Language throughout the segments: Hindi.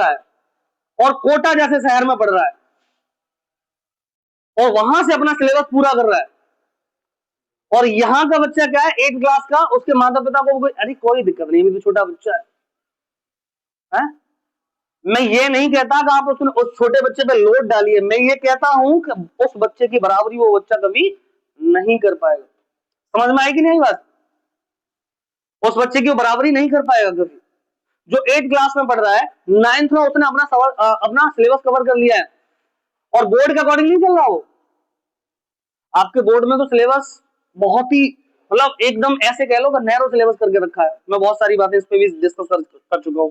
है और कोटा जैसे शहर में पढ़ रहा है और वहां से अपना सिलेबस पूरा कर रहा है, और यहाँ का बच्चा क्या है 8 क्लास का, उसके माता पिता को अरे कोई दिक्कत नहीं, भी छोटा बच्चा है? मैं ये नहीं कहता कि आप उस छोटे बच्चे पे लोड डालिए, मैं ये कहता हूं कि उस बच्चे की बराबरी वो बच्चा कभी नहीं कर पाएगा। समझ में आएगी नहीं बात? उस बच्चे की बराबरी नहीं कर पाएगा कभी। जो 8 क्लास में पढ़ रहा है, 9th में उसने अपना सिलेबस कवर कर लिया है और बोर्ड के अकॉर्डिंग नहीं चल रहा वो। आपके बोर्ड में तो सिलेबस बहुत ही मतलब एकदम ऐसे कह लो कि नैरो सिलेबस करके रखा है। मैं बहुत सारी बातें इस पे भी डिस्कस कर चुका हूं।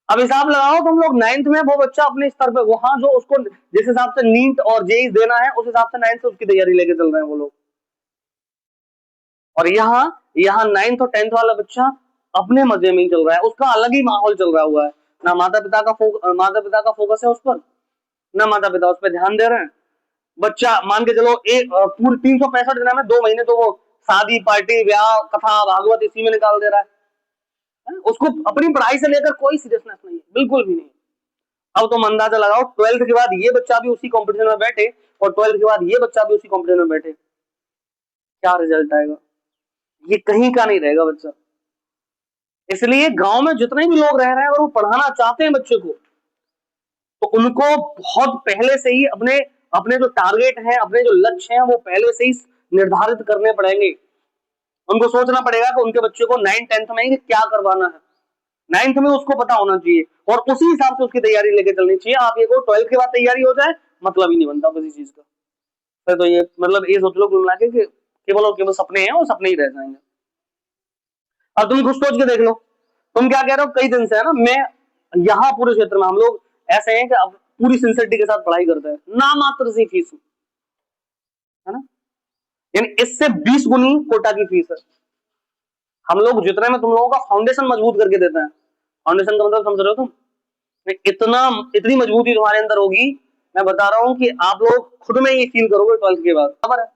अब हिसाब लगाओ तुम लोग 9th में वो बच्चा अपने स्तर पे वहां जो उसको जिस हिसाब से नीट और जेई देना है उस हिसाब से 9th से उसकी तैयारी लेके चल रहे हैं वो लोग, और यहाँ 9th और 10th वाला बच्चा अपने मजे में ही चल रहा है, उसका अलग ही माहौल चल रहा हुआ है। ना माता पिता का फोकस है उस पर, ना माता पिता उस पर ध्यान दे रहे हैं। बच्चा मान के चलो एक पूरे 365 दिन में 2 महीने तो वो शादी पार्टी ब्याह कथा भागवत इसी में निकाल दे रहा है। उसको अपनी पढ़ाई से लेकर कोई सीरियसनेस नहीं है, बिल्कुल भी नहीं। अब तुम अंदाजा लगाओ 12th के बाद ये बच्चा भी उसी कंपटीशन में बैठे और 12th के बाद ये बच्चा भी उसी कंपटीशन में बैठे, क्या रिजल्ट आएगा? ये कहीं का नहीं रहेगा बच्चा। इसलिए गांव में जितने भी लोग रह रहे हैं अगर वो पढ़ाना चाहते हैं बच्चे को, तो उनको बहुत पहले से ही अपने अपने जो टारगेट हैं, अपने जो लक्ष्य हैं वो पहले से ही निर्धारित करने पड़ेंगे। उनको सोचना पड़ेगा कि उनके बच्चे को 9th 10th में क्या करवाना है। 9th में उसको पता होना चाहिए और उसी हिसाब से उसकी तैयारी लेके चलनी चाहिए। आप ये को 12th के बाद तैयारी हो जाए मतलब ही नहीं बनता किसी चीज का। फिर तो ये मतलब ये सोच लो कुल मिला के कि केवल और केवल सपने हैं, वो सपने ही रह जाएंगे। अब तुम खुद सोच के देख लो, तुम क्या कह रहे हो कई दिन से है ना, मैं यहाँ पूरे क्षेत्र में हम लोग ऐसे हैं कि अब पूरी सिंसियरिटी के साथ पढ़ाई करते हैं, ना मात्र सी फीस है ना, यानी इससे 20 गुनी कोटा की फीस है। हम लोग जितने में तुम लोगों का फाउंडेशन मजबूत करके देते हैं, फाउंडेशन का मतलब समझ रहे हो तुम, इतनी मजबूती तुम्हारे अंदर होगी, मैं बता रहा हूं कि आप लोग खुद में ये फील करोगे 12th के बाद। खबर है